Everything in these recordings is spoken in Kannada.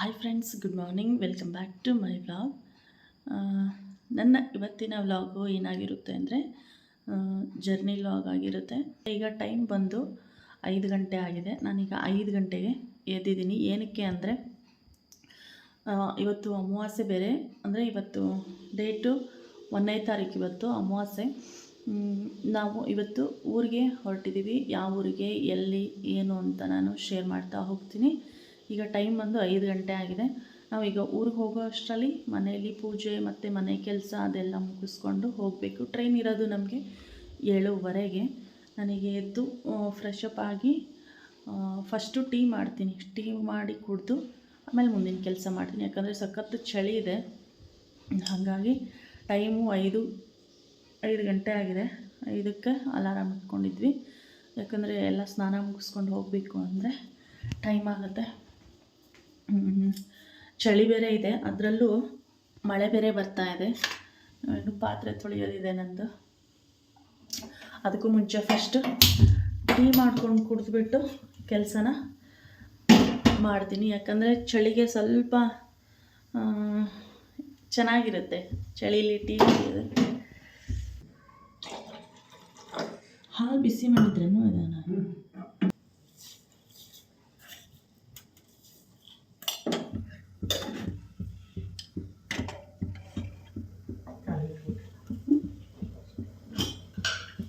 Hi friends, good morning. Welcome back to my vlog. ನನ್ನ ಇವತ್ತಿನ ವ್ಲಾಗು ಏನಾಗಿರುತ್ತೆ ಅಂದರೆ ಜರ್ನಿ ವ್ಲಾಗ್ ಆಗಿರುತ್ತೆ. ಈಗ ಟೈಮ್ ಬಂದು 5 ಗಂಟೆ ಆಗಿದೆ. ನಾನೀಗ 5 ಗಂಟೆಗೆ ಎದ್ದಿದ್ದೀನಿ. ಏನಕ್ಕೆ ಅಂದರೆ ಇವತ್ತು ಅಮಾವಾಸ್ಯೆ ಬೇರೆ. ಅಂದರೆ ಇವತ್ತು ಡೇಟು 1ನೇ ತಾರೀಕು, ಇವತ್ತು ಅಮಾವಾಸ್ಯೆ. ನಾವು ಇವತ್ತು ಊರಿಗೆ ಹೊರಟಿದ್ದೀವಿ. ಯಾವ ಊರಿಗೆ, ಎಲ್ಲಿ, ಏನು ಅಂತ ನಾನು ಶೇರ್ ಮಾಡ್ತಾ ಹೋಗ್ತೀನಿ. ಈಗ ಟೈಮ್ ಬಂದು 5 ಗಂಟೆ ಆಗಿದೆ. ನಾವೀಗ ಊರಿಗೆ ಹೋಗೋ ಅಷ್ಟರಲ್ಲಿ ಮನೆಯಲ್ಲಿ ಪೂಜೆ ಮತ್ತು ಮನೆ ಕೆಲಸ ಅದೆಲ್ಲ ಮುಗಿಸ್ಕೊಂಡು ಹೋಗಬೇಕು. ಟ್ರೈನ್ ಇರೋದು ನಮಗೆ 7:15ಗೆ. ನನಗೆ ಎದ್ದು ಫ್ರೆಶ್ ಅಪ್ ಆಗಿ ಫಸ್ಟು ಟೀ ಮಾಡ್ತೀನಿ. ಟೀ ಮಾಡಿ ಕುಡಿದು ಆಮೇಲೆ ಮುಂದಿನ ಕೆಲಸ ಮಾಡ್ತೀನಿ. ಯಾಕಂದರೆ ಸಖತ್ತು ಚಳಿ ಇದೆ. ಹಾಗಾಗಿ ಟೈಮು 5 ಗಂಟೆ ಆಗಿದೆ. 5ಕ್ಕೆ ಅಲಾರಾಮ್ ಇಟ್ಕೊಂಡಿದ್ವಿ. ಯಾಕಂದರೆ ಎಲ್ಲ ಸ್ನಾನ ಮುಗಿಸ್ಕೊಂಡು ಹೋಗಬೇಕು ಅಂದರೆ ಟೈಮ್ ಆಗುತ್ತೆ. ಚಳಿ ಬೇರೆ ಇದೆ, ಅದರಲ್ಲೂ ಮಳೆ ಬೇರೆ ಬರ್ತಾ ಇದೆ. ಇನ್ನು ಪಾತ್ರೆ ತೊಳೆಯೋದಿದೆ ನಂದು. ಅದಕ್ಕೂ ಮುಂಚೆ ಫಸ್ಟ್ ಟೀ ಮಾಡ್ಕೊಂಡು ಕುಡಿದ್ಬಿಟ್ಟು ಕೆಲಸನ ಮಾಡ್ತೀನಿ. ಯಾಕಂದರೆ ಚಳಿಗೆ ಸ್ವಲ್ಪ ಚೆನ್ನಾಗಿರುತ್ತೆ ಚಳೀಲಿ ಟೀ ಕುಡಿಯೋದು. ಹಾಲು ಬಿಸಿ ಮಾಡಿದ್ರೇನು ಅದನ್ನು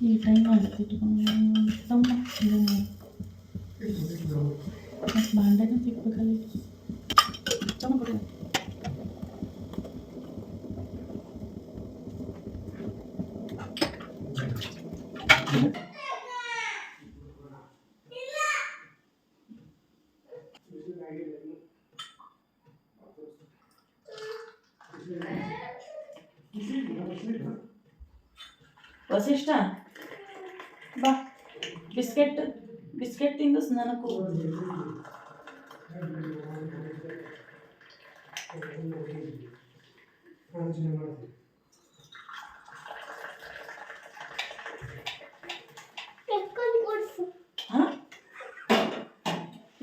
ಈ ಟೈಮ್ ಆಗುತ್ತೆ. ಭಾಂಡೆನೂ ತಿಕ್ಬೇಕಲ್ಲಿ. ಕೊಡಿ. ವಸಿಷ್ಠ ಬಾ, ಬಿಸ್ಕೆಟ್ ತಿಂದು ಸ್ನಾನಕ್ಕೂ.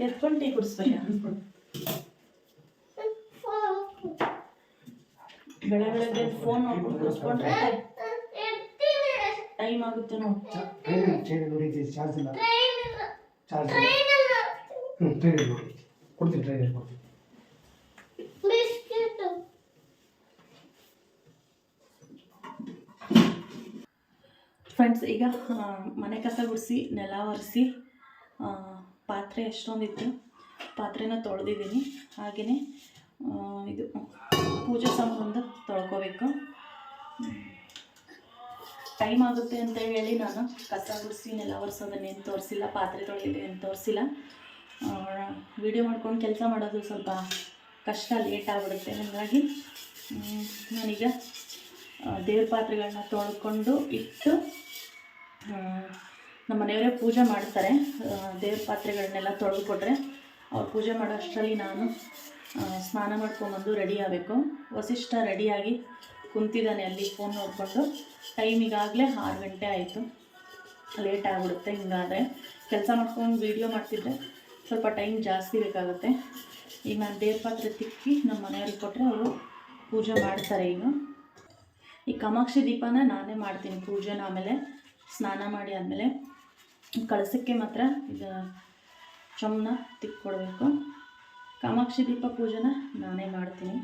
ಎತ್ಕೊಂಡು ಟೀ ಕುಡಿಸ್ಬೇಕಾ? ಬೆಳಗ್ಗೆ ಫೋನ್ ನೋಡ್ಕೊಂಡು ಕೂತ್ಕೊಂಡ್ರೆ ಟೈಮ್ ಆಗುತ್ತೆ ನೋಡಿ. ಫ್ರೆಂಡ್ಸ್, ಈಗ ಮನೆ ಕಸ ಗುಡಿಸಿ ನೆಲ ಒರೆಸಿ ಪಾತ್ರೆ ಎಷ್ಟೊಂದಿತ್ತು, ಪಾತ್ರೆನ ತೊಳೆದಿದ್ದೀನಿ. ಹಾಗೆಯೇ ಇದು ಪೂಜೆ ಸಾಮಾನು ತೊಳ್ಕೊಬೇಕು. ಟೈಮ್ ಆಗುತ್ತೆ ಅಂತ ಹೇಳಿ ನಾನು ಕಸ ಗುಡಿಸಿ ನೆಲ ಒರೆಸೋದನ್ನೇನು ತೋರಿಸಿಲ್ಲ, ಪಾತ್ರೆ ತೊಳೆಯೋದೇನು ತೋರಿಸಿಲ್ಲ. ವಿಡಿಯೋ ಮಾಡ್ಕೊಂಡು ಕೆಲಸ ಮಾಡೋದು ಸ್ವಲ್ಪ ಕಷ್ಟ, ಲೇಟ್ ಆಗಿಬಿಡುತ್ತೆ. ಹಾಗಾಗಿ ನಾನೀಗ ದೇವ್ರ ಪಾತ್ರೆಗಳನ್ನ ತೊಳ್ಕೊಂಡು ಇಟ್ಟು, ನಮ್ಮ ಮನೆಯವರೇ ಪೂಜೆ ಮಾಡ್ತಾರೆ. ದೇವ್ರ ಪಾತ್ರೆಗಳನ್ನೆಲ್ಲ ತೊಳೆದುಕೊಟ್ರೆ ಅವ್ರು ಪೂಜೆ ಮಾಡೋ ಅಷ್ಟರಲ್ಲಿ ನಾನು ಸ್ನಾನ ಮಾಡ್ಕೊಂಬಂದು ರೆಡಿ ಆಗಬೇಕು. ವಸಿಷ್ಠ ರೆಡಿಯಾಗಿ ಕುಂತಿದ್ದಾನೆ ಅಲ್ಲಿ ಫೋನ್ ನೋಡಿಕೊಂಡು. ಟೈಮಿಗಾಗಲೇ 6 ಗಂಟೆ ಆಯಿತು. ಲೇಟ್ ಆಗಿಬಿಡುತ್ತೆ ಹಿಂಗಾದರೆ. ಕೆಲಸ ಮಾಡ್ಕೊಂಡು ವೀಡಿಯೋ ಮಾಡ್ತಿದ್ದರೆ ಸ್ವಲ್ಪ ಟೈಮ್ ಜಾಸ್ತಿ ಬೇಕಾಗುತ್ತೆ. ಈಗ ನಾನು ದೇವ್ರ ಪಾತ್ರೆ ತಿಕ್ಕಿ ನಮ್ಮ ಮನೆಯವ್ರಿಗೆ ಕೊಟ್ಟರೆ ಅವರು ಪೂಜೆ ಮಾಡ್ತಾರೆ. ಈಗ ಈ ಕಾಮಾಕ್ಷಿ ದೀಪನ ನಾನೇ ಮಾಡ್ತೀನಿ ಪೂಜೆನ. ಆಮೇಲೆ ಸ್ನಾನ ಮಾಡಿ ಆದಮೇಲೆ ಕಳಸಕ್ಕೆ ಮಾತ್ರ ಇದು ಚೊಂಬನ ತಿಕ್ಕೊಡ್ಬೇಕು. ಕಾಮಾಕ್ಷಿ ದೀಪ ಪೂಜೆನ ನಾನೇ ಮಾಡ್ತೀನಿ.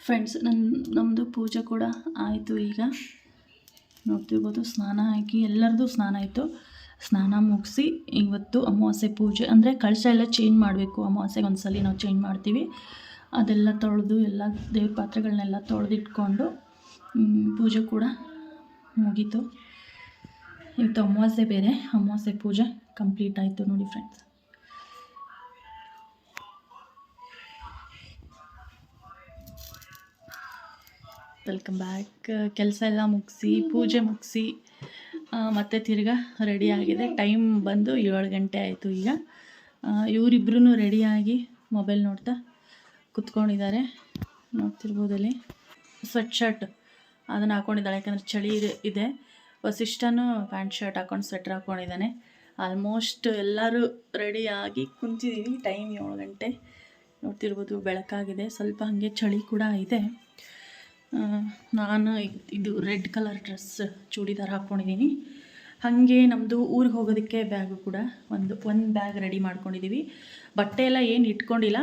ಫ್ರೆಂಡ್ಸ್, ನಮ್ಮದು ಪೂಜೆ ಕೂಡ ಆಯಿತು. ಈಗ ನೋಡ್ತಿರ್ಬೋದು, ಸ್ನಾನ ಆಗಿ ಎಲ್ಲರದ್ದು ಸ್ನಾನ ಆಯಿತು. ಸ್ನಾನ ಮುಗಿಸಿ ಇವತ್ತು ಅಮಾವಾಸ್ಯೆ ಪೂಜೆ ಅಂದರೆ ಕಳಶ ಎಲ್ಲ ಚೇಂಜ್ ಮಾಡಬೇಕು. ಅಮಾವಾಸ್ಯೆಗೆ ಒಂದು ಸಲ ನಾವು ಚೇಂಜ್ ಮಾಡ್ತೀವಿ. ಅದೆಲ್ಲ ತೊಳೆದು ಎಲ್ಲ ದೇವ್ರ ಪಾತ್ರೆಗಳನ್ನೆಲ್ಲ ತೊಳೆದಿಟ್ಕೊಂಡು ಪೂಜೆ ಕೂಡ ಮುಗೀತು. ಇವತ್ತು ಅಮಾವಾಸ್ಯೆ ಬೇರೆ, ಅಮಾವಾಸ್ಯೆ ಪೂಜೆ ಕಂಪ್ಲೀಟ್ ಆಯಿತು ನೋಡಿ ಫ್ರೆಂಡ್ಸ್. Welcome back. ಕೆಲಸ ಎಲ್ಲ ಮುಗಿಸಿ ಪೂಜೆ ಮುಗಿಸಿ ಮತ್ತೆ ತಿರ್ಗಾ ರೆಡಿ ಆಗಿದೆ. ಟೈಮ್ ಬಂದು 7 ಗಂಟೆ ಆಯಿತು. ಈಗ ಇವರಿಬ್ರು ರೆಡಿಯಾಗಿ ಮೊಬೈಲ್ ನೋಡ್ತಾ ಕುತ್ಕೊಂಡಿದ್ದಾರೆ. ನೋಡ್ತಿರ್ಬೋದಲ್ಲಿ ಸ್ವೆಟ್ ಶರ್ಟ್ ಅದನ್ನು ಹಾಕ್ಕೊಂಡಿದ್ದಾಳೆ, ಯಾಕಂದರೆ ಚಳಿ ಇದೆ. ವಸಿಷ್ಠನೂ ಪ್ಯಾಂಟ್ ಶರ್ಟ್ ಹಾಕ್ಕೊಂಡು ಸ್ವೆಟ್ರ್ ಹಾಕ್ಕೊಂಡಿದ್ದಾನೆ. ಆಲ್ಮೋಸ್ಟ್ ಎಲ್ಲರೂ ರೆಡಿಯಾಗಿ ಕುಂತಿದ್ದೀವಿ. ಟೈಮ್ 7 ಗಂಟೆ. ನೋಡ್ತಿರ್ಬೋದು ಬೆಳಕಾಗಿದೆ, ಸ್ವಲ್ಪ ಹಾಗೆ ಚಳಿ ಕೂಡ ಇದೆ. ನಾನು ಇದು ರೆಡ್ ಕಲರ್ ಡ್ರೆಸ್ ಚೂಡಿದಾರ್ ಹಾಕ್ಕೊಂಡಿದ್ದೀನಿ. ಹಾಗೆ ನಮ್ಮದು ಊರಿಗೆ ಹೋಗೋದಕ್ಕೆ ಬ್ಯಾಗು ಕೂಡ ಒಂದು ಬ್ಯಾಗ್ ರೆಡಿ ಮಾಡ್ಕೊಂಡಿದ್ದೀವಿ. ಬಟ್ಟೆ ಎಲ್ಲ ಏನು ಇಟ್ಕೊಂಡಿಲ್ಲ,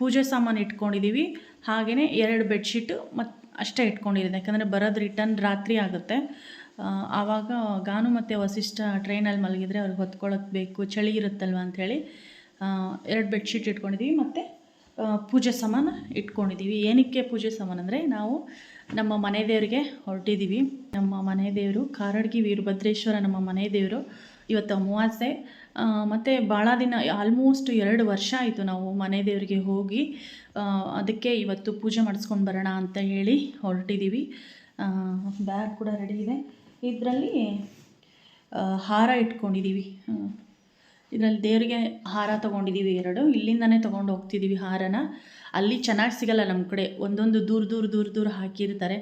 ಪೂಜೆ ಸಾಮಾನು ಇಟ್ಕೊಂಡಿದ್ದೀವಿ. ಹಾಗೆಯೇ 2 ಬೆಡ್ಶೀಟು ಮತ್ತು ಅಷ್ಟೇ ಇಟ್ಕೊಂಡಿದ್ದೀನಿ, ಯಾಕಂದರೆ ಬರೋದು ರಿಟರ್ನ್ ರಾತ್ರಿ ಆಗುತ್ತೆ. ಆವಾಗ ಗಾನು ಮತ್ತು ವಸಿಷ್ಠ ಟ್ರೈನಲ್ಲಿ ಮಲಗಿದರೆ ಅವ್ರಿಗೆ ಹೊತ್ಕೊಳ್ಳೋಕೆ ಬೇಕು, ಚಳಿ ಇರುತ್ತಲ್ವ ಅಂಥೇಳಿ 2 ಬೆಡ್ಶೀಟ್ ಇಟ್ಕೊಂಡಿದ್ದೀವಿ. ಮತ್ತು ಪೂಜೆ ಸಾಮಾನು ಇಟ್ಕೊಂಡಿದ್ದೀವಿ. ಏನಕ್ಕೆ ಪೂಜೆ ಸಾಮಾನು ಅಂದರೆ, ನಾವು ನಮ್ಮ ಮನೆ ದೇವರಿಗೆ ಹೊರಟಿದ್ದೀವಿ. ನಮ್ಮ ಮನೆ ದೇವರು ಕಾರಡ್ಗಿ ವೀರಭದ್ರೇಶ್ವರ ನಮ್ಮ ಮನೆ ದೇವರು. ಇವತ್ತು ಅಮಾವಾಸ್ಯೆ. ಮತ್ತು ಭಾಳ ದಿನ ಆಲ್ಮೋಸ್ಟ್ 2 ವರ್ಷ ಆಯಿತು ನಾವು ಮನೆ ದೇವರಿಗೆ ಹೋಗಿ. ಅದಕ್ಕೆ ಇವತ್ತು ಪೂಜೆ ಮಾಡಿಸ್ಕೊಂಡು ಬರೋಣ ಅಂತ ಹೇಳಿ ಹೊರಟಿದ್ದೀವಿ. ಬ್ಯಾಗ್ ಕೂಡ ರೆಡಿ ಇದೆ. ಇದರಲ್ಲಿ ಹಾರ ಇಟ್ಕೊಂಡಿದ್ದೀವಿ. ಇದರಲ್ಲಿ ದೇವರಿಗೆ ಹಾರ ತೊಗೊಂಡಿದ್ದೀವಿ 2. ಇಲ್ಲಿಂದನೇ ತೊಗೊಂಡು ಹೋಗ್ತಿದ್ದೀವಿ ಹಾರನ. ಅಲ್ಲಿ ಚೆನ್ನಾಗಿ ಸಿಗಲ್ಲ ನಮ್ಮ ಕಡೆ, ಒಂದೊಂದು ದೂರ ಹಾಕಿರ್ತಾರೆ.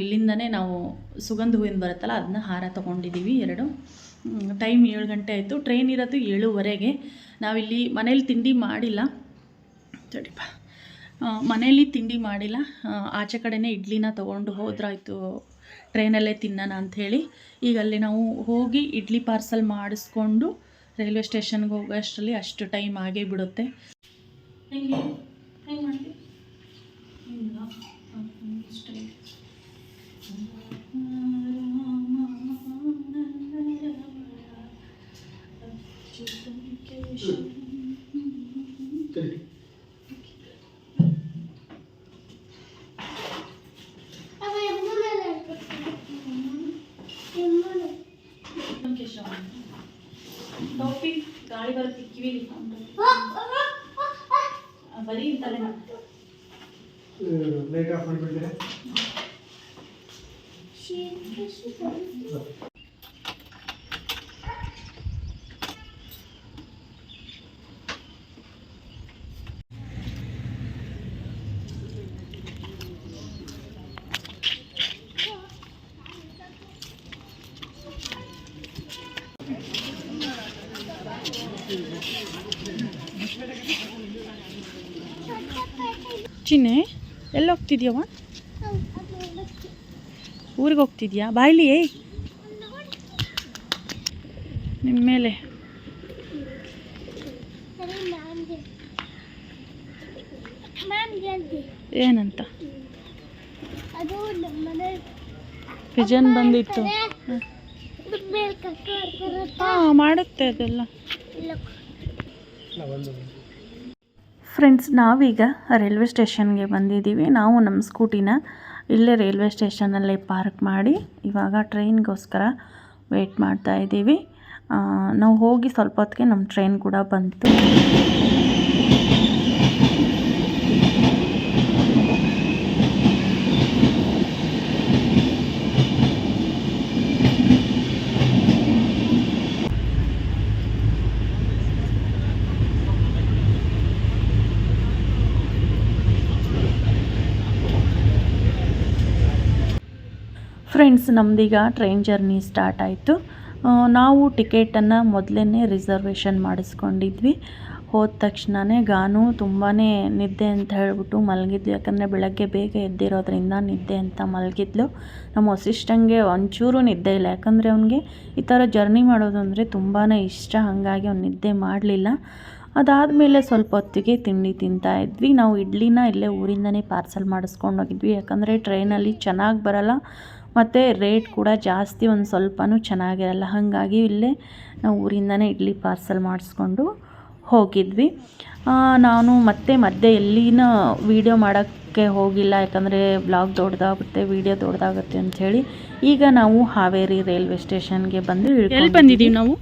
ಇಲ್ಲಿಂದನೇ ನಾವು ಸುಗಂಧ ಹೂವಿನ ಬರುತ್ತಲ್ಲ, ಅದನ್ನ ಹಾರ ತೊಗೊಂಡಿದ್ದೀವಿ 2. ಟೈಮ್ 7 ಗಂಟೆ ಆಯಿತು. ಟ್ರೈನ್ ಇರೋದು 7:15. ನಾವಿಲ್ಲಿ ಮನೇಲಿ ತಿಂಡಿ ಮಾಡಿಲ್ಲ, ಸರಿಪ್ಪ, ಮನೇಲಿ ತಿಂಡಿ ಮಾಡಿಲ್ಲ. ಆಚೆ ಕಡೆನೇ ಇಡ್ಲಿನ ತೊಗೊಂಡು ಹೋದ್ರಾಯ್ತು, ಟ್ರೈನಲ್ಲೇ ತಿನ್ನೋಣ ಅಂಥೇಳಿ. ಈಗ ಅಲ್ಲಿ ನಾವು ಹೋಗಿ ಇಡ್ಲಿ ಪಾರ್ಸಲ್ ಮಾಡಿಸ್ಕೊಂಡು ರೈಲ್ವೆ ಸ್ಟೇಷನ್ಗೆ ಹೋಗೋ ಅಷ್ಟರಲ್ಲಿ ಅಷ್ಟು ಟೈಮ್ ಆಗೇ ಬಿಡುತ್ತೆ. ಹೆಂಗೆ ಮಾಡಿ ಟೋಪಿ ಗಾಳಿ ಬರುತ್ತೆ ಕಿವಿಲಿ ಬರೀ ತಲೆ ಲೈಟ್ ಆಫ್ ಮಾಡಿಬಿಡ್ತೀರಾ? ಚಿನ್ನೆ ಎಲ್ಲಿ ಹೋಗ್ತಿದ್ಯವ? ಊರಿಗೆ ಹೋಗ್ತಿದ್ಯಾ? ಬಾಯ್ಲಿ ನಿಮ್ಮ ಮೇಲೆ ಏನಂತ ಪಿಜನ್ ಬಂದಿತ್ತು. ಹಾಂ, ಮಾಡುತ್ತೆ ಅದೆಲ್ಲ. ಫ್ರೆಂಡ್ಸ್, ನಾವೀಗ ರೈಲ್ವೆ ಸ್ಟೇಷನ್ಗೆ ಬಂದಿದ್ದೀವಿ. ನಾವು ನಮ್ಮ ಸ್ಕೂಟಿನ ಇಲ್ಲೇ ರೈಲ್ವೆ ಸ್ಟೇಷನಲ್ಲೇ ಪಾರ್ಕ್ ಮಾಡಿ ಇವಾಗ ಟ್ರೈನ್ಗೋಸ್ಕರ ವೆಯ್ಟ್ ಮಾಡ್ತಾ ಇದ್ದೀವಿ. ನಾವು ಹೋಗಿ ಸ್ವಲ್ಪ ಹೊತ್ತಿಗೆ ನಮ್ಮ ಟ್ರೈನ್ ಕೂಡ ಬಂತು. ಫ್ರೆಂಡ್ಸ್, ನಮ್ಮದೀಗ ಟ್ರೈನ್ ಜರ್ನಿ ಸ್ಟಾರ್ಟ್ ಆಯಿತು. ನಾವು ಟಿಕೆಟನ್ನು ಮೊದಲೇ ರಿಸರ್ವೇಷನ್ ಮಾಡಿಸ್ಕೊಂಡಿದ್ವಿ. ಹೋದ ತಕ್ಷಣವೇ ಗಾನು ತುಂಬಾ ನಿದ್ದೆ ಅಂತ ಹೇಳ್ಬಿಟ್ಟು ಮಲಗಿದ್ಲು. ಯಾಕಂದರೆ ಬೆಳಗ್ಗೆ ಬೇಗ ಎದ್ದಿರೋದ್ರಿಂದ ನಿದ್ದೆ ಅಂತ ಮಲಗಿದ್ಲು. ನಮ್ಮ ವಸಿಷ್ಠಂಗೆ ಒಂಚೂರು ನಿದ್ದೆ ಇಲ್ಲ, ಯಾಕಂದರೆ ಅವನಿಗೆ ಈ ಥರ ಜರ್ನಿ ಮಾಡೋದು ಅಂದರೆ ತುಂಬಾ ಇಷ್ಟ. ಹಾಗಾಗಿ ಅವ್ನು ನಿದ್ದೆ ಮಾಡಲಿಲ್ಲ. ಅದಾದಮೇಲೆ ಸ್ವಲ್ಪ ಹೊತ್ತಿಗೆ ತಿಂಡಿ ತಿಂತಾಯಿದ್ವಿ. ನಾವು ಇಡ್ಲಿನ ಇಲ್ಲೇ ಊರಿಂದನೇ ಪಾರ್ಸಲ್ ಮಾಡಿಸ್ಕೊಂಡು ಹೋಗಿದ್ವಿ, ಯಾಕಂದರೆ ಟ್ರೈನಲ್ಲಿ ಚೆನ್ನಾಗಿ ಬರಲ್ಲ, ಮತ್ತು ರೇಟ್ ಕೂಡ ಜಾಸ್ತಿ ಒಂದು ಸ್ವಲ್ಪನೂ ಚೆನ್ನಾಗಿರಲ್ಲ. ಹಾಗಾಗಿ ಇಲ್ಲೇ ನಾವು ಊರಿಂದನೇ ಇಡ್ಲಿ ಪಾರ್ಸಲ್ ಮಾಡಿಸ್ಕೊಂಡು ಹೋಗಿದ್ವಿ. ನಾನು ಮತ್ತೆ ಮಧ್ಯೆ ಎಲ್ಲಿನ ವೀಡಿಯೋ ಮಾಡೋಕ್ಕೆ ಹೋಗಿಲ್ಲ, ಯಾಕಂದರೆ ಬ್ಲಾಗ್ ದೊಡ್ಡದಾಗುತ್ತೆ, ವೀಡಿಯೋ ದೊಡ್ಡದಾಗುತ್ತೆ ಅಂಥೇಳಿ. ಈಗ ನಾವು ಹಾವೇರಿ ರೈಲ್ವೆ ಸ್ಟೇಷನ್ಗೆ ಬಂದು ಎಲ್ಲಿ ಬಂದಿದ್ದೀವಿ ನಾವು?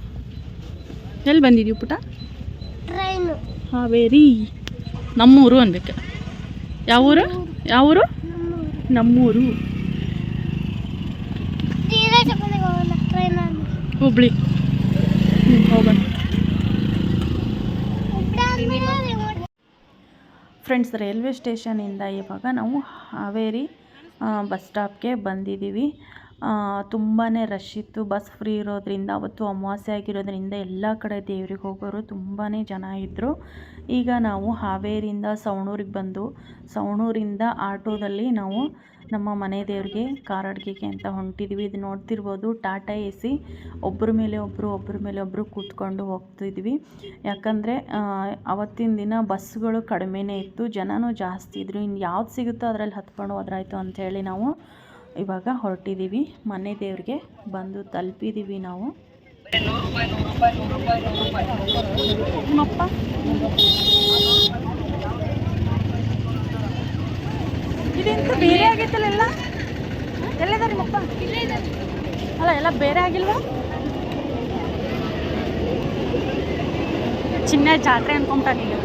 ಎಲ್ಲಿ ಬಂದಿದ್ದೀವಿ ಪುಟ? ಟ್ರೈನು. ಹಾವೇರಿ ನಮ್ಮೂರು ಅನ್ಬೇಕು. ಯಾವೂರು? ಯಾವೂರು? ನಮ್ಮೂರು. ಹುಬ್ಳಿ. ಹೋಗೋಣ ಫ್ರೆಂಡ್ಸ್. ರೈಲ್ವೆ ಸ್ಟೇಷನಿಂದ ಇವಾಗ ನಾವು ಹಾವೇರಿ ಬಸ್ ಸ್ಟಾಪ್ಗೆ ಬಂದಿದ್ದೀವಿ. ತುಂಬಾ ರಶ್ ಇತ್ತು. ಬಸ್ ಫ್ರೀ ಇರೋದ್ರಿಂದ, ಅವತ್ತು ಅಮಾವಾಸ್ಯೆ ಆಗಿರೋದ್ರಿಂದ ಎಲ್ಲ ಕಡೆ ದೇವ್ರಿಗೆ ಹೋಗೋರು ತುಂಬಾ ಜನ ಇದ್ದರು. ಈಗ ನಾವು ಹಾವೇರಿಯಿಂದ ಸವಣೂರಿಗೆ ಬಂದು ಸವಣೂರಿಂದ ಆಟೋದಲ್ಲಿ ನಾವು ನಮ್ಮ ಮನೆ ದೇವ್ರಿಗೆ ಕಾರಡ್ಗಿಗೆ ಅಂತ ಹೊಂಟಿದ್ವಿ. ಇದು ನೋಡ್ತಿರ್ಬೋದು ಟಾಟಾ AC. ಒಬ್ಬರ ಮೇಲೆ ಒಬ್ಬರು ಕೂತ್ಕೊಂಡು ಹೋಗ್ತಿದ್ವಿ. ಯಾಕಂದರೆ ಅವತ್ತಿನ ದಿನ ಬಸ್ಗಳು ಕಡಿಮೆನೇ ಇತ್ತು, ಜನನೂ ಜಾಸ್ತಿ ಇದ್ದರು. ಇನ್ನು ಯಾವ್ದು ಸಿಗುತ್ತೋ ಅದರಲ್ಲಿ ಹತ್ಕೊಂಡು ಹೋದ್ರಾಯ್ತು ಅಂಥೇಳಿ ನಾವು ಇವಾಗ ಹೊರಟಿದ್ದೀವಿ. ಮನೆ ದೇವ್ರಿಗೆ ಬಂದು ತಲುಪಿದ್ದೀವಿ ನಾವು. ಇದೆಂತ ಬೇರೆ ಆಗೈತಲ್ಲ ಎಲ್ಲ? ಎಲ್ಲದಾರಿ ಮಪ್ಪ? ಅಲ್ಲ ಎಲ್ಲ ಬೇರೆ ಆಗಿಲ್ವಾ? ಚಿನ್ನ ಜಾತ್ರೆ ಅನ್ಕೊಂಬಿಟ್ಟಾಗಿಲ್ಲ.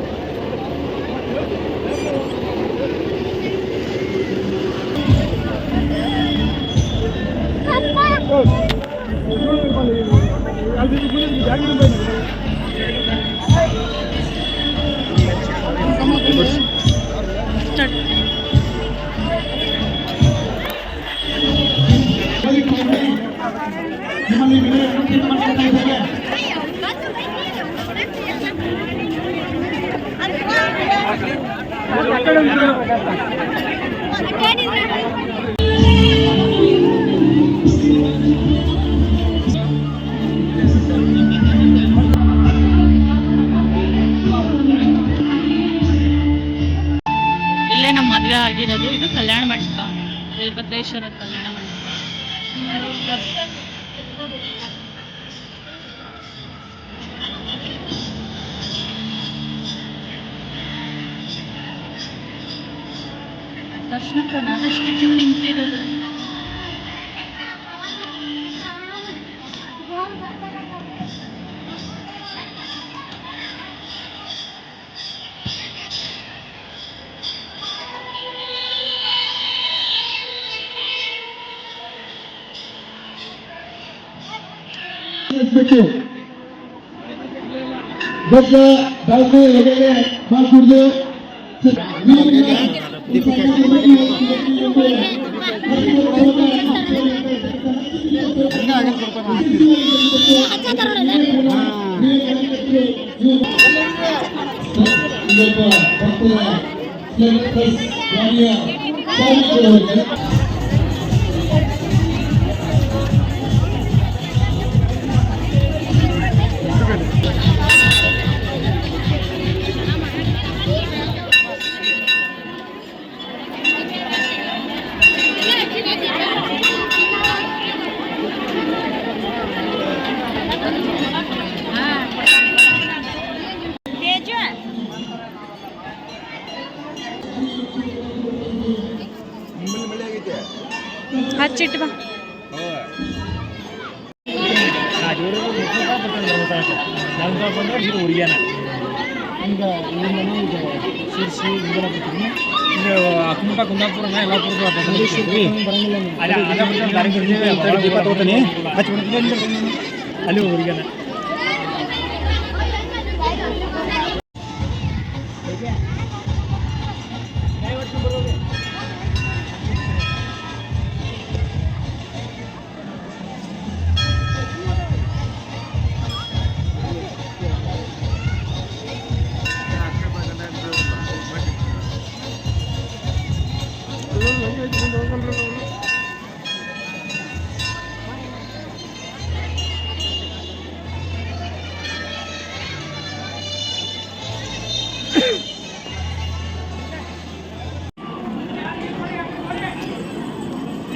ಇಲ್ಲೇ ನಮ್ಮ ಮದುವೆ ಆಗಿರೋದು. ಇದು ಕಲ್ಯಾಣ ಮಂಟಪ, ವೀರಭದ್ರೇಶ್ವರ ಕಲ್ಯಾಣ ಮಂಟಪ. ದರ್ಶನಕ್ಕೆ ನಾನಷ್ಟು ಕ್ಯೂ ನಿಂತಿರೋದು. ದೊಡ್ಡ ಬಾಲ್ಕು ಎಡೆಗೆ ಬಾಲ್ ಕುಡಿದು ಹಚ್ಚಿಟ್ಟು ಬಾ. ಅಕ್ಕಮಠ ಕುಂದಾಪುರ ಎಲ್ಲಾಪುರ ಅಲ್ಲಿ ಊರಿಗೆನ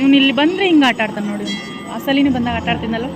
ಅವ್ನು ಇಲ್ಲಿ ಬಂದರೆ ಹಿಂಗೆ ಆಟ ಆಡ್ತಾನೆ ನೋಡಿ. ಆ ಸಲಿನೇ ಬಂದಾಗ ಆಟ ಆಡ್ತೀನಲ್ಲ.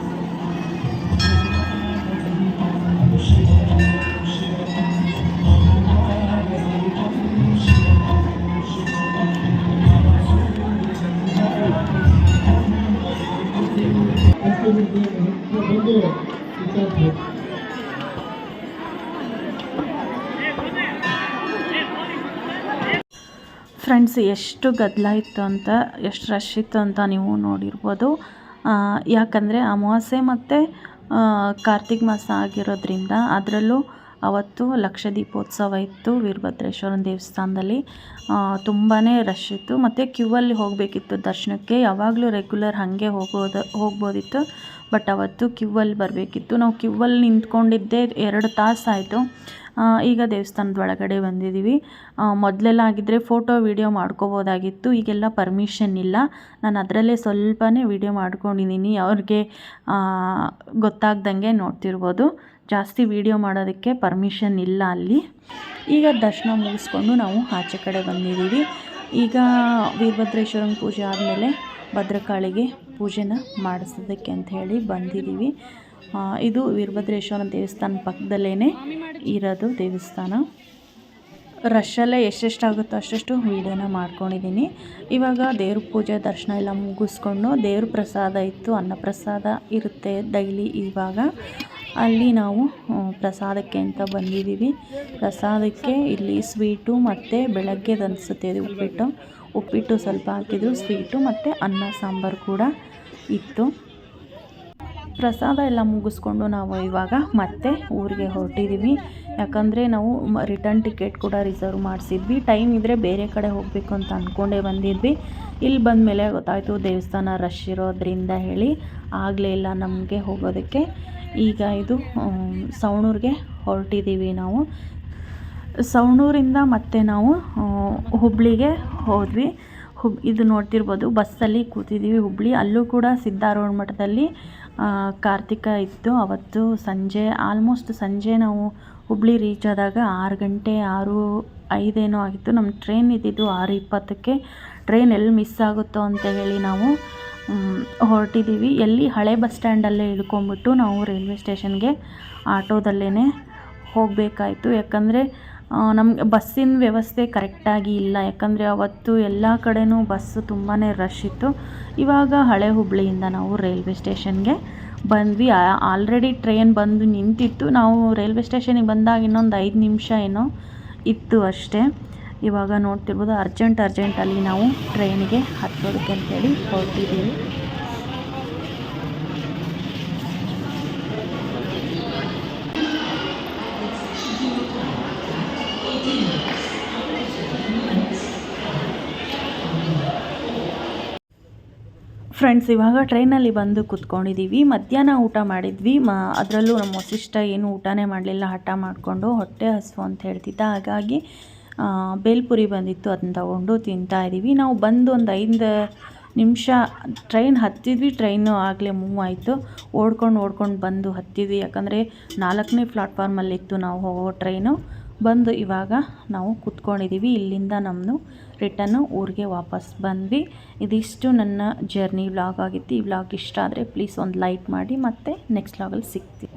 ಫ್ರೆಂಡ್ಸ್, ಎಷ್ಟು ಗದ್ದಲ ಇತ್ತು ಅಂತ, ಎಷ್ಟು ರಶ್ ಇತ್ತು ಅಂತ ನೀವು ನೋಡಿರ್ಬೋದು. ಯಾಕಂದರೆ ಅಮಾವಾಸ್ಯೆ ಮತ್ತು ಕಾರ್ತಿಕ್ ಮಾಸ ಆಗಿರೋದ್ರಿಂದ, ಅದರಲ್ಲೂ ಅವತ್ತು ಲಕ್ಷ ದೀಪೋತ್ಸವ ಇತ್ತು ವೀರಭದ್ರೇಶ್ವರನ ದೇವಸ್ಥಾನದಲ್ಲಿ. ತುಂಬಾ ರಶ್ ಇತ್ತು ಮತ್ತು ಕ್ಯೂವಲ್ಲಿ ಹೋಗಬೇಕಿತ್ತು ದರ್ಶನಕ್ಕೆ. ಯಾವಾಗಲೂ ರೆಗ್ಯುಲರ್ ಹಾಗೆ ಹೋಗ್ಬೋದಿತ್ತು, ಬಟ್ ಅವತ್ತು ಕ್ಯೂವಲ್ಲಿ ಬರಬೇಕಿತ್ತು. ನಾವು ಕ್ಯೂವಲ್ಲಿ ನಿಂತ್ಕೊಂಡಿದ್ದೆ 2 ತಾಸು ಆಯಿತು. ಈಗ ದೇವಸ್ಥಾನದ ಒಳಗಡೆ ಬಂದಿದ್ದೀವಿ. ಮೊದಲೆಲ್ಲ ಆಗಿದ್ದರೆ ಫೋಟೋ ವೀಡಿಯೋ ಮಾಡ್ಕೋಬೋದಾಗಿತ್ತು. ಈಗೆಲ್ಲ ಪರ್ಮಿಷನ್ ಇಲ್ಲ. ನಾನು ಅದರಲ್ಲೇ ಸ್ವಲ್ಪನೇ ವೀಡಿಯೋ ಮಾಡ್ಕೊಂಡಿದ್ದೀನಿ. ಅವ್ರಿಗೆ ಗೊತ್ತಾಗ್ದಂಗೆ ನೋಡ್ತಿರ್ಬೋದು. ಜಾಸ್ತಿ ವೀಡಿಯೋ ಮಾಡೋದಕ್ಕೆ ಪರ್ಮಿಷನ್ ಇಲ್ಲ ಅಲ್ಲಿ. ಈಗ ದರ್ಶನ ಮುಗಿಸ್ಕೊಂಡು ನಾವು ಆಚೆ ಕಡೆ ಬಂದಿದ್ದೀವಿ. ಈಗ ವೀರಭದ್ರೇಶ್ವರನ ಪೂಜೆ ಆದಮೇಲೆ ಭದ್ರಕಾಳಿಗೆ ಪೂಜೆನ ಮಾಡಿಸೋದಕ್ಕೆ ಅಂತ ಹೇಳಿ ಬಂದಿದ್ದೀವಿ. ಇದು ವೀರಭದ್ರೇಶ್ವರನ ದೇವಸ್ಥಾನ ಪಕ್ಕದಲ್ಲೇ ಇರೋದು ದೇವಸ್ಥಾನ. ರಶಲ್ಲೇ ಎಷ್ಟೆಷ್ಟಾಗುತ್ತೋ ಅಷ್ಟು ವೀಡಿಯೋನ ಮಾಡ್ಕೊಂಡಿದ್ದೀನಿ. ಇವಾಗ ದೇವ್ರ ಪೂಜೆ ದರ್ಶನ ಎಲ್ಲ ಮುಗಿಸ್ಕೊಂಡು ದೇವ್ರ ಪ್ರಸಾದ ಇತ್ತು, ಅನ್ನಪ್ರಸಾದ ಇರುತ್ತೆ ಡೈಲಿ. ಇವಾಗ ಅಲ್ಲಿ ನಾವು ಪ್ರಸಾದಕ್ಕೆ ಅಂತ ಬಂದಿದ್ದೀವಿ. ಪ್ರಸಾದಕ್ಕೆ ಇಲ್ಲಿ ಸ್ವೀಟು ಮತ್ತು ಬೆಳಗ್ಗೆದು ಅನಿಸುತ್ತೆ ಇದು ಉಪ್ಪಿಟ್ಟು ಸ್ವಲ್ಪ ಹಾಕಿದ್ರು, ಸ್ವೀಟು ಮತ್ತು ಅನ್ನ ಸಾಂಬಾರು ಕೂಡ ಇತ್ತು. ಪ್ರಸಾದ ಎಲ್ಲ ಮುಗಿಸ್ಕೊಂಡು ನಾವು ಇವಾಗ ಮತ್ತೆ ಊರಿಗೆ ಹೊರಟಿದ್ದೀವಿ. ಯಾಕಂದರೆ ನಾವು ರಿಟರ್ನ್ ಟಿಕೆಟ್ ಕೂಡ ರಿಸರ್ವ್ ಮಾಡಿಸಿದ್ವಿ. ಟೈಮ್ ಇದ್ದರೆ ಬೇರೆ ಕಡೆ ಹೋಗಬೇಕು ಅಂತ ಅಂದ್ಕೊಂಡೇ ಬಂದಿದ್ವಿ. ಇಲ್ಲಿ ಬಂದ ಮೇಲೆ ಗೊತ್ತಾಯಿತು ದೇವಸ್ಥಾನ ರಶ್ ಇರೋದ್ರಿಂದ ಹೇಳಿ ಆಗಲೇ ಇಲ್ಲ ನಮಗೆ ಹೋಗೋದಕ್ಕೆ. ಈಗ ಇದು ಸವಣೂರಿಗೆ ಹೊರಟಿದ್ದೀವಿ ನಾವು. ಸವಣೂರಿಂದ ಮತ್ತೆ ನಾವು ಹುಬ್ಳಿಗೆ ಹೋದ್ವಿ. ಇದು ನೋಡ್ತಿರ್ಬೋದು, ಬಸ್ಸಲ್ಲಿ ಕೂತಿದ್ದೀವಿ ಹುಬ್ಳಿ. ಅಲ್ಲೂ ಕೂಡ ಸಿದ್ಧಾರೂಢ ಮಠದಲ್ಲಿ ಕಾರ್ತಿಕ ಇತ್ತು ಅವತ್ತು ಸಂಜೆ. ಆಲ್ಮೋಸ್ಟ್ ಸಂಜೆ ನಾವು ಹುಬ್ಳಿ ರೀಚ್ ಆದಾಗ 6 ಗಂಟೆ 6:05 ಏನೋ ಆಗಿತ್ತು. ನಮ್ಮ ಟ್ರೈನ್ ಇದ್ದಿದ್ದು 6:20ಕ್ಕೆ. ಟ್ರೈನ್ ಎಲ್ಲಿ ಮಿಸ್ ಆಗುತ್ತೋ ಅಂತ ಹೇಳಿ ನಾವು ಹೊರಟಿದ್ದೀವಿ. ಎಲ್ಲಿ ಹಳೆ ಬಸ್ ಸ್ಟ್ಯಾಂಡಲ್ಲೇ ಇಳ್ಕೊಂಬಿಟ್ಟು ನಾವು ರೈಲ್ವೆ ಸ್ಟೇಷನ್ಗೆ ಆಟೋದಲ್ಲೇ ಹೋಗಬೇಕಾಯ್ತು. ಯಾಕಂದರೆ ನಮಗೆ ಬಸ್ಸಿನ ವ್ಯವಸ್ಥೆ ಕರೆಕ್ಟಾಗಿ ಇಲ್ಲ. ಯಾಕಂದರೆ ಅವತ್ತು ಎಲ್ಲ ಕಡೆನೂ ಬಸ್ಸು ತುಂಬಾ ರಶ್ ಇತ್ತು. ಇವಾಗ ಹಳೆ ಹುಬ್ಳಿಯಿಂದ ನಾವು ರೈಲ್ವೆ ಸ್ಟೇಷನ್ಗೆ ಬಂದ್ವಿ. ಆಲ್ರೆಡಿ ಟ್ರೈನ್ ಬಂದು ನಿಂತಿತ್ತು. ನಾವು ರೈಲ್ವೆ ಸ್ಟೇಷನಿಗೆ ಬಂದಾಗ ಇನ್ನೊಂದು 5 ನಿಮಿಷ ಏನೋ ಇತ್ತು ಅಷ್ಟೇ. ಇವಾಗ ನೋಡ್ತಿರ್ಬೋದು ಅರ್ಜೆಂಟಲ್ಲಿ ನಾವು ಟ್ರೈನಿಗೆ ಹತ್ತೋದಕ್ಕೆ ಅಂತೇಳಿ ಹೊರಟಿದ್ದೀವಿ. ಫ್ರೆಂಡ್ಸ್, ಇವಾಗ ಟ್ರೈನಲ್ಲಿ ಬಂದು ಕೂತ್ಕೊಂಡಿದ್ದೀವಿ. ಮಧ್ಯಾಹ್ನ ಊಟ ಮಾಡಿದ್ವಿ. ಅದರಲ್ಲೂ ನಮ್ಮ ವಸಿಷ್ಠ ಏನು ಊಟನೇ ಮಾಡಲಿಲ್ಲ, ಹಠ ಮಾಡಿಕೊಂಡು ಹೊಟ್ಟೆ ಹಸಿವು ಅಂತ ಹೇಳ್ತಿದ್ದ. ಹಾಗಾಗಿ ಬೇಲ್ಪುರಿ ಬಂದಿತ್ತು, ಅದನ್ನ ತಗೊಂಡು ತಿಂತಾಯಿದ್ದೀವಿ. ನಾವು ಬಂದು ಒಂದು 5 ನಿಮಿಷ ಟ್ರೈನ್ ಹತ್ತಿದ್ವಿ. ಟ್ರೈನು ಆಗಲೇ ಮೂವ್ ಆಯಿತು. ಓಡ್ಕೊಂಡು ಬಂದು ಹತ್ತಿದ್ವಿ. ಯಾಕಂದರೆ 4ನೇ ಪ್ಲಾಟ್ಫಾರ್ಮಲ್ಲಿತ್ತು ನಾವು ಹೋಗೋ ಟ್ರೈನು. ಬಂದು ಇವಾಗ ನಾವು ಕೂತ್ಕೊಂಡಿದ್ದೀವಿ. ಇಲ್ಲಿಂದ ನಮ್ಮದು ರಿಟರ್ನು ಊರಿಗೆ ವಾಪಸ್ ಬಂದ್ವಿ. ಇದಿಷ್ಟು ನನ್ನ ಜರ್ನಿ ವ್ಲಾಗ್ ಆಗಿತ್ತು. ಈ ವ್ಲಾಗ್ ಇಷ್ಟ ಆದರೆ ಪ್ಲೀಸ್ ಒಂದು ಲೈಕ್ ಮಾಡಿ. ಮತ್ತು ನೆಕ್ಸ್ಟ್ ವ್ಲಾಗಲ್ಲಿ ಸಿಗ್ತೀವಿ.